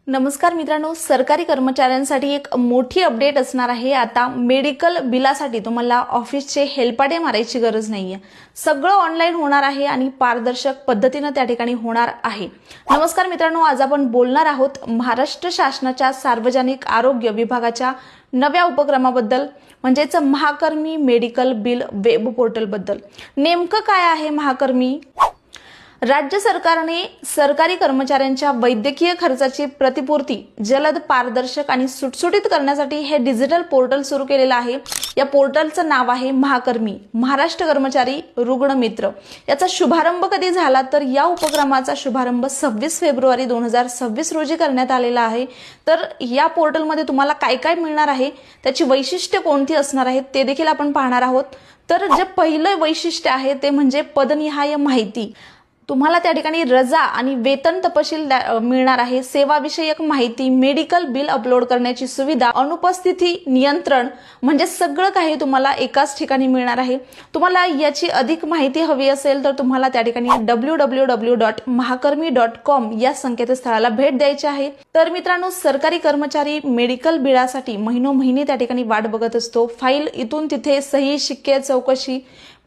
नमस्कार मित्रांनो, सरकारी कर्मचाऱ्यांसाठी एक मोठी अपडेट असणार आहे। आता मेडिकल बिलासाठी तुम्हाला ऑफिसचे हेलपाटे मारायची गरज नाहीये। सगळं ऑनलाईन होणार आहे आणि पारदर्शक पद्धतीने त्या ठिकाणी होणार आहे। नमस्कार मित्रांनो, आज आपण बोलणार आहोत महाराष्ट्र शासनाच्या सार्वजनिक आरोग्य विभागाच्या नव्या उपक्रमाबद्दल, म्हणजेच महाकर्मी मेडिकल बिल वेब पोर्टल बद्दल। नेमकं काय आहे महाकर्मी? राज्य सरकारने सरकारी कर्मचाऱ्यांच्या वैद्यकीय खर्चाची प्रतिपूर्ती जलद, पारदर्शक आणि सुटसुटीत करण्यासाठी हे डिजिटल पोर्टल सुरू केलेलं आहे। या पोर्टलचं नाव आहे महाकर्मी, महाराष्ट्र कर्मचारी रुग्ण मित्र। याचा शुभारंभ कधी झाला तर या उपक्रमाचा शुभारंभ 26 फेब्रुवारी 2026 रोजी करण्यात आलेला आहे। तर या पोर्टलमध्ये तुम्हाला काय काय मिळणार आहे, त्याची वैशिष्ट्य कोणती असणार आहेत ते देखील आपण पाहणार आहोत। तर जे पहिलं वैशिष्ट्य आहे ते म्हणजे पदनिहाय माहिती। तुम्हाला त्या ठिकाणी रजा आणि वेतन तपशील मिळणार आहे, सेवाविषयक माहिती, मेडिकल बिल अपलोड करण्याची सुविधा, अनुपस्थिती नियंत्रण, म्हणजे सगळं काही तुम्हाला एकाच ठिकाणी मिळणार आहे। तुम्हाला याची अधिक माहिती हवी असेल तर तुम्हाला त्या ठिकाणी www.mahakarmi.com या संकेतस्थळाला भेट द्यायची आहे। तर मित्रांनो, सरकारी कर्मचारी मेडिकल बिलासाठी महिनोमहिने त्या ठिकाणी वाट बघत असतो। फाईल इथून तिथे, सही, शिक्के, चौकशी,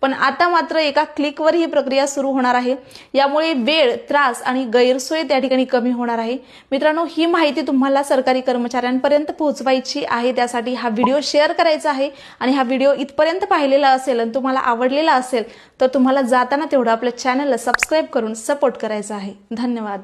पण आता मात्र एका क्लिकवर ही प्रक्रिया सुरू होणार आहे। यामुळे वेळ, त्रास आणि गैरसोय त्या ठिकाणी कमी होणार आहे। मित्रांनो, ही माहिती तुम्हाला सरकारी कर्मचाऱ्यांपर्यंत पोहोचवायची आहे, त्यासाठी हा व्हिडिओ शेअर करायचा आहे। आणि हा व्हिडिओ इथपर्यंत पाहिलेला असेल आणि तुम्हाला आवडलेला असेल तर तुम्हाला जाताना तेवढं आपल्या चॅनलला सबस्क्राईब करून सपोर्ट करायचा आहे। धन्यवाद।